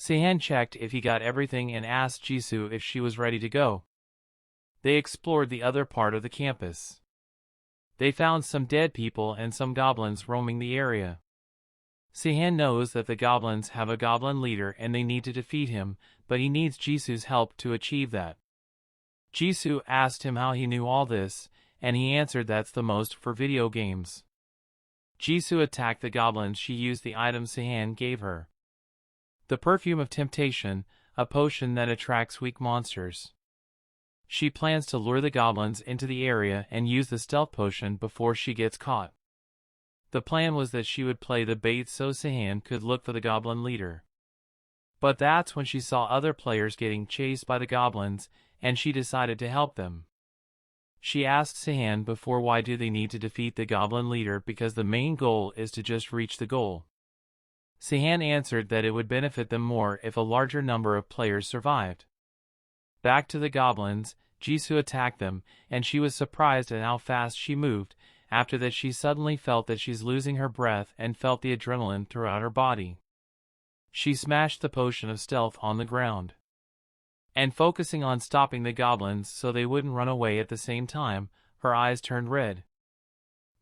Sehan checked if he got everything and asked Jisoo if she was ready to go. They explored the other part of the campus. They found some dead people and some goblins roaming the area. Sehan knows that the goblins have a goblin leader and they need to defeat him, but he needs Jisoo's help to achieve that. Jisoo asked him how he knew all this, and he answered that's the most for video games. Jisoo attacked the goblins. She used the item Sehan gave her. The perfume of temptation, a potion that attracts weak monsters. She plans to lure the goblins into the area and use the stealth potion before she gets caught. The plan was that she would play the bait so Sehan could look for the goblin leader. But that's when she saw other players getting chased by the goblins, and she decided to help them. She asked Sehan before why do they need to defeat the goblin leader because the main goal is to just reach the goal. Sehan answered that it would benefit them more if a larger number of players survived. Back to the goblins, Jisoo attacked them, and she was surprised at how fast she moved. After that she suddenly felt that she's losing her breath and felt the adrenaline throughout her body. She smashed the potion of stealth on the ground. And focusing on stopping the goblins so they wouldn't run away at the same time, her eyes turned red.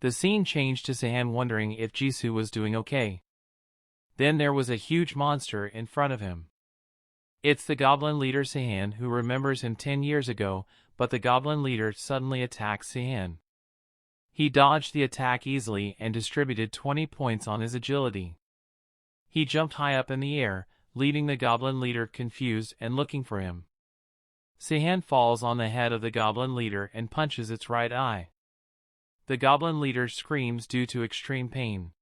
The scene changed to Sehan wondering if Jisoo was doing okay. Then there was a huge monster in front of him. It's the goblin leader Sehan who remembers him 10 years ago, but the goblin leader suddenly attacks Sehan. He dodged the attack easily and distributed 20 points on his agility. He jumped high up in the air, leaving the goblin leader confused and looking for him. Sehan falls on the head of the goblin leader and punches its right eye. The goblin leader screams due to extreme pain.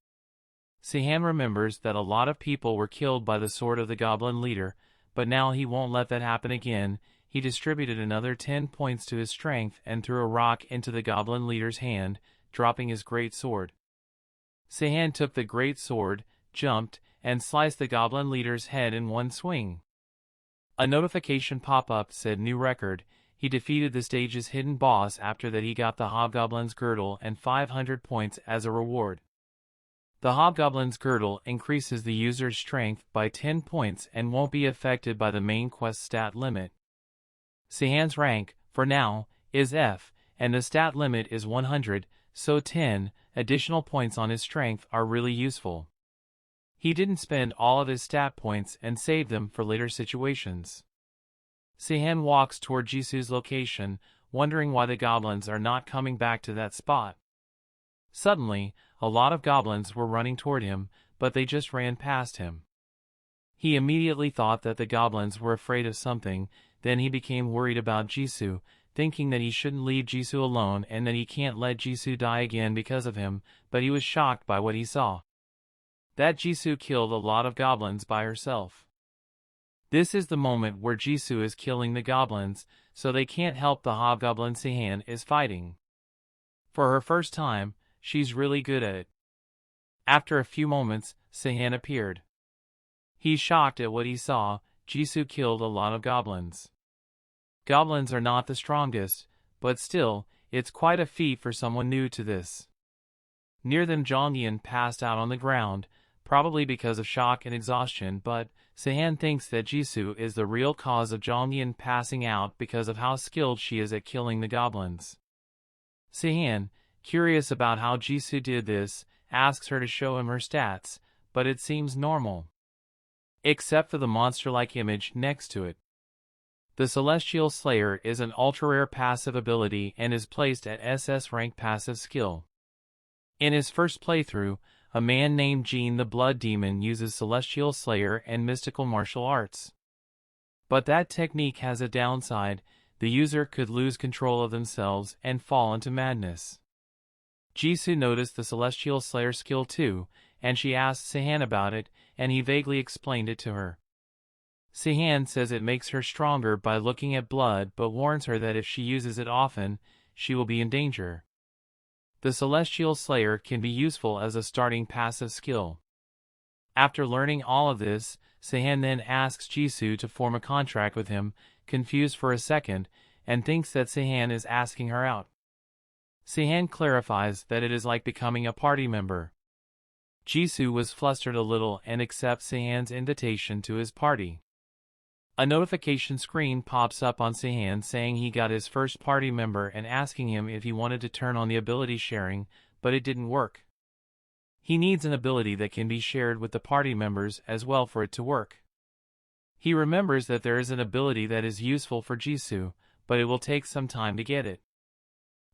Sehan remembers that a lot of people were killed by the sword of the goblin leader, but now he won't let that happen again. He distributed another 10 points to his strength and threw a rock into the goblin leader's hand, dropping his great sword. Sehan took the great sword, jumped, and sliced the goblin leader's head in one swing. A notification pop-up said new record. He defeated the stage's hidden boss. After that he got the Hobgoblin's girdle and 500 points as a reward. The Hobgoblin's girdle increases the user's strength by 10 points and won't be affected by the main quest stat limit. Sehan's rank, for now, is F, and the stat limit is 100, so 10 additional points on his strength are really useful. He didn't spend all of his stat points and saved them for later situations. Sehan walks toward Jisoo's location, wondering why the goblins are not coming back to that spot. Suddenly, a lot of goblins were running toward him, but they just ran past him. He immediately thought that the goblins were afraid of something. Then he became worried about Jisoo, thinking that he shouldn't leave Jisoo alone and that he can't let Jisoo die again because of him, but he was shocked by what he saw. That Jisoo killed a lot of goblins by herself. This is the moment where Jisoo is killing the goblins, so they can't help the hobgoblin Sehan is fighting. For her first time, she's really good at it. After a few moments, Sehan appeared. He's shocked at what he saw. Jisoo killed a lot of goblins. Goblins are not the strongest, but still, it's quite a feat for someone new to this. Near them Zhongyan passed out on the ground, probably because of shock and exhaustion, but Sehan thinks that Jisoo is the real cause of Zhongyan passing out because of how skilled she is at killing the goblins. Sehan, curious about how Jisoo did this, asks her to show him her stats, but it seems normal. Except for the monster-like image next to it. The Celestial Slayer is an ultra-rare passive ability and is placed at SS rank passive skill. In his first playthrough, a man named Jean the Blood Demon uses Celestial Slayer and mystical martial arts. But that technique has a downside. The user could lose control of themselves and fall into madness. Jisoo noticed the Celestial Slayer skill too, and she asked Sehan about it, and he vaguely explained it to her. Sehan says it makes her stronger by looking at blood, but warns her that if she uses it often, she will be in danger. The Celestial Slayer can be useful as a starting passive skill. After learning all of this, Sehan then asks Jisoo to form a contract with him, confused for a second, and thinks that Sehan is asking her out. Sehan clarifies that it is like becoming a party member. Jisoo was flustered a little and accepts Sehan's invitation to his party. A notification screen pops up on Sehan saying he got his first party member and asking him if he wanted to turn on the ability sharing, but it didn't work. He needs an ability that can be shared with the party members as well for it to work. He remembers that there is an ability that is useful for Jisoo, but it will take some time to get it.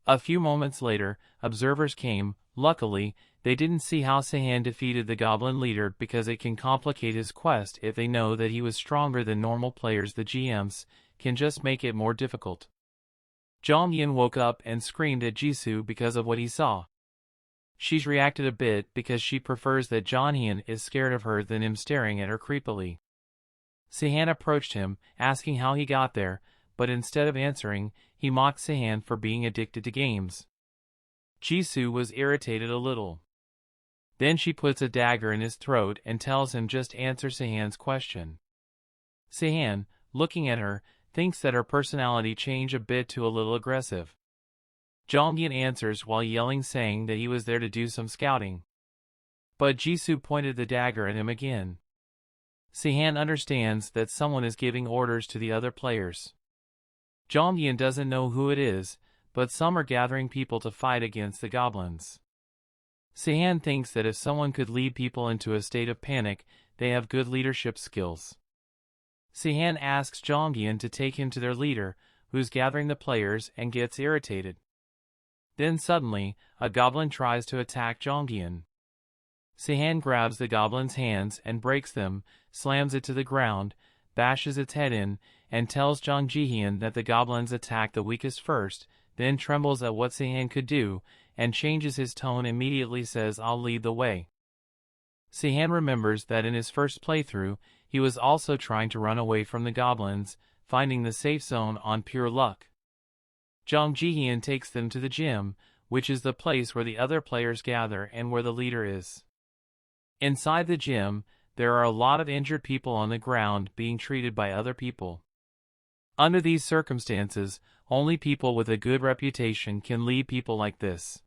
A few moments later, observers came. Luckily, they didn't see how Sehan defeated the goblin leader because it can complicate his quest if they know that he was stronger than normal players. The GMs can just make it more difficult. Jonghyun woke up and screamed at Jisoo because of what he saw. She's reacted a bit because she prefers that Jonghyun is scared of her than him staring at her creepily. Sehan approached him, asking how he got there, but instead of answering, he mocked Sehan for being addicted to games. Jisoo was irritated a little. Then she puts a dagger in his throat and tells him just answer Sehan's question. Sehan, looking at her, thinks that her personality changed a bit to a little aggressive. Jonghyun answers while yelling, saying that he was there to do some scouting. But Jisoo pointed the dagger at him again. Sehan understands that someone is giving orders to the other players. Jonghyun doesn't know who it is, but some are gathering people to fight against the goblins. Sehan thinks that if someone could lead people into a state of panic, they have good leadership skills. Sehan asks Jonghyun to take him to their leader, who's gathering the players, and gets irritated. Then suddenly, a goblin tries to attack Jonghyun. Sehan grabs the goblin's hands and breaks them, slams it to the ground, bashes its head in, and tells Jang Ji-hyun that the goblins attack the weakest first, then trembles at what Sehan could do, and changes his tone immediately, says, "I'll lead the way." Sehan remembers that in his first playthrough, he was also trying to run away from the goblins, finding the safe zone on pure luck. Jang Ji-hyun takes them to the gym, which is the place where the other players gather and where the leader is. Inside the gym, there are a lot of injured people on the ground being treated by other people. Under these circumstances, only people with a good reputation can lead people like this.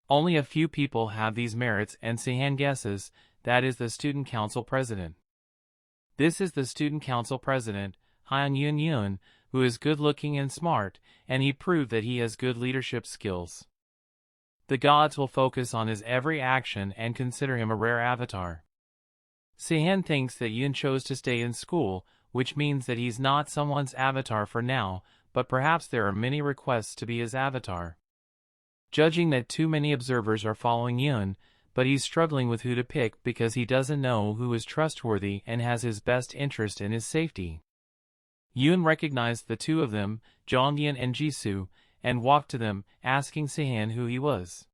Only a few people have these merits, and Sehan guesses that is the student council president. This is the student council president, Hyun Yoon Yoon, who is good-looking and smart, and he proved that he has good leadership skills. The gods will focus on his every action and consider him a rare avatar. Sehan thinks that Yoon chose to stay in school, which means that he's not someone's avatar for now, but perhaps there are many requests to be his avatar. Judging that too many observers are following Yoon, but he's struggling with who to pick because he doesn't know who is trustworthy and has his best interest in his safety. Yoon recognized the two of them, Jonghyun and Jisoo, and walked to them, asking Sehan who he was.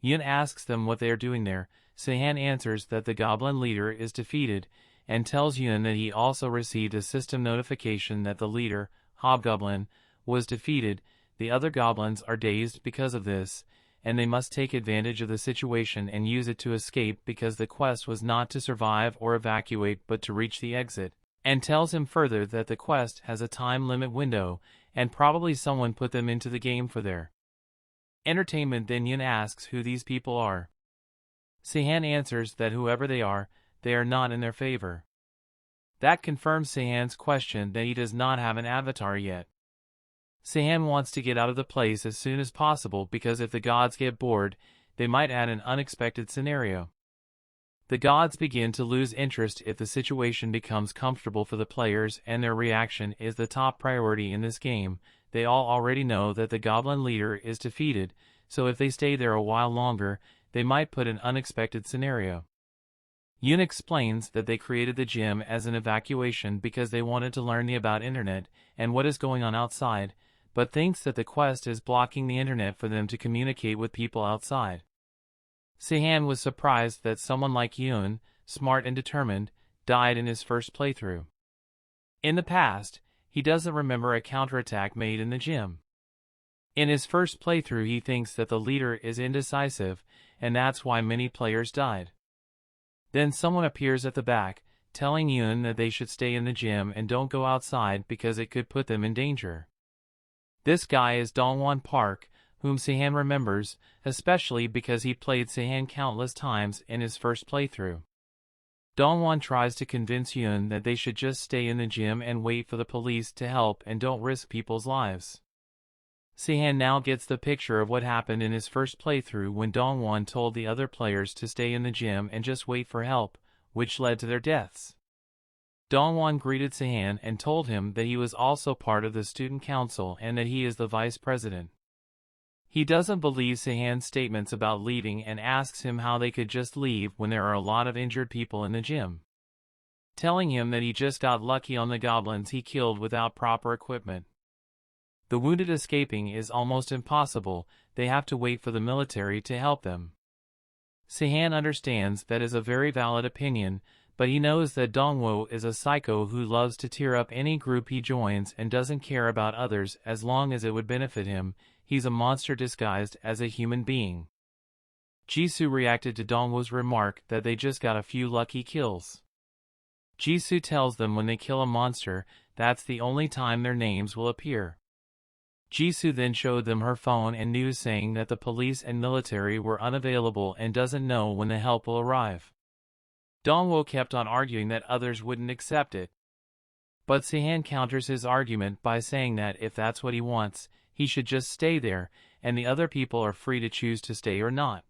Yoon asks them what they are doing there. Sehan answers that the goblin leader is defeated, and tells Yoon that he also received a system notification that the leader, Hobgoblin, was defeated. The other goblins are dazed because of this, and they must take advantage of the situation and use it to escape because the quest was not to survive or evacuate but to reach the exit, and tells him further that the quest has a time limit window, and probably someone put them into the game for their entertainment. Then Yoon asks who these people are. Sehan answers that whoever they are not in their favor. That confirms Sehan's question that he does not have an avatar yet. Sehan wants to get out of the place as soon as possible because if the gods get bored, they might add an unexpected scenario. The gods begin to lose interest if the situation becomes comfortable for the players, and their reaction is the top priority in this game. They all already know that the goblin leader is defeated, so if they stay there a while longer, they might put an unexpected scenario. Yoon explains that they created the gym as an evacuation because they wanted to learn about internet and what is going on outside, but thinks that the quest is blocking the internet for them to communicate with people outside. Sehan was surprised that someone like Yoon, smart and determined, died in his first playthrough. In the past, he doesn't remember a counterattack made in the gym. In his first playthrough he thinks that the leader is indecisive, and that's why many players died. Then someone appears at the back, telling Yoon that they should stay in the gym and don't go outside because it could put them in danger. This guy is Dongwon Park, whom Sehan remembers, especially because he played Sehan countless times in his first playthrough. Dongwon tries to convince Yun that they should just stay in the gym and wait for the police to help and don't risk people's lives. Sehan now gets the picture of what happened in his first playthrough when Dongwon told the other players to stay in the gym and just wait for help, which led to their deaths. Dongwon greeted Sehan and told him that he was also part of the student council and that he is the vice president. He doesn't believe Sehan's statements about leaving and asks him how they could just leave when there are a lot of injured people in the gym, telling him that he just got lucky on the goblins he killed without proper equipment. The wounded escaping is almost impossible, they have to wait for the military to help them. Sehan understands that is a very valid opinion, but he knows that Dongwo is a psycho who loves to tear up any group he joins and doesn't care about others as long as it would benefit him. He's a monster disguised as a human being. Jisoo reacted to Dongwo's remark that they just got a few lucky kills. Jisoo tells them when they kill a monster, that's the only time their names will appear. Jisoo then showed them her phone and news saying that the police and military were unavailable and doesn't know when the help will arrive. Dongwo kept on arguing that others wouldn't accept it. But Sehan counters his argument by saying that if that's what he wants, he should just stay there, and the other people are free to choose to stay or not.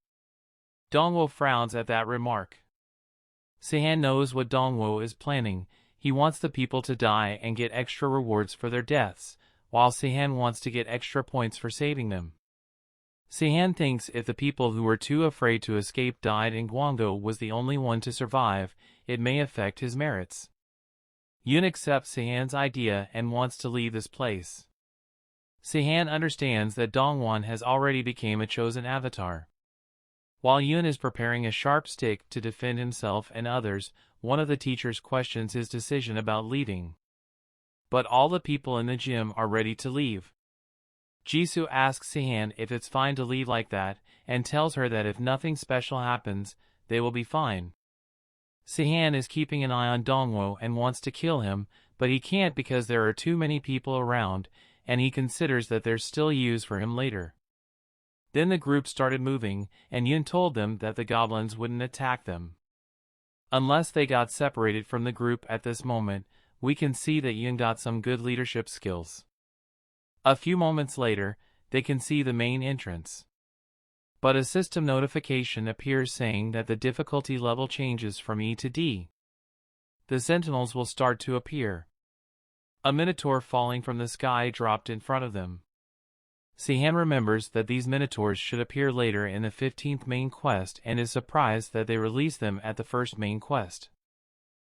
Dongwo frowns at that remark. Sehan knows what Dongwo is planning. He wants the people to die and get extra rewards for their deaths, while Sehan wants to get extra points for saving them. Sehan thinks if the people who were too afraid to escape died and Guangdo was the only one to survive, it may affect his merits. Yun accepts Sehan's idea and wants to leave this place. Sehan understands that Dongwon has already become a chosen avatar. While Yun is preparing a sharp stick to defend himself and others, one of the teachers questions his decision about leaving. But all the people in the gym are ready to leave. Jisoo asks Sehan if it's fine to leave like that, and tells her that if nothing special happens, they will be fine. Sehan is keeping an eye on Dongwo and wants to kill him, but he can't because there are too many people around, and he considers that there's still use for him later. Then the group started moving, and Yun told them that the goblins wouldn't attack them unless they got separated from the group. At this moment, we can see that Yun got some good leadership skills. A few moments later, they can see the main entrance. But a system notification appears saying that the difficulty level changes from E to D. The sentinels will start to appear. A minotaur falling from the sky dropped in front of them. Sehan remembers that these minotaurs should appear later in the 15th main quest and is surprised that they released them at the first main quest.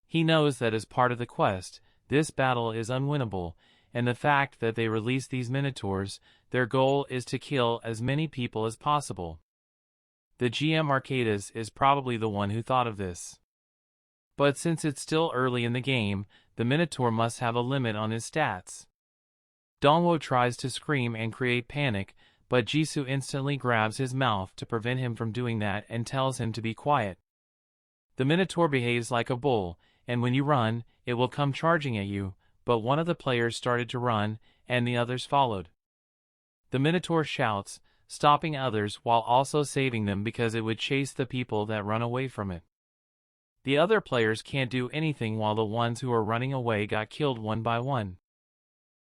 He knows that as part of the quest, this battle is unwinnable, and the fact that they release these minotaurs, their goal is to kill as many people as possible. The GM Arcadis is probably the one who thought of this. But since it's still early in the game, the minotaur must have a limit on his stats. Dongwo tries to scream and create panic, but Jisoo instantly grabs his mouth to prevent him from doing that and tells him to be quiet. The minotaur behaves like a bull, and when you run, it will come charging at you, but one of the players started to run, and the others followed. The minotaur shouts, stopping others while also saving them because it would chase the people that run away from it. The other players can't do anything while the ones who are running away got killed one by one.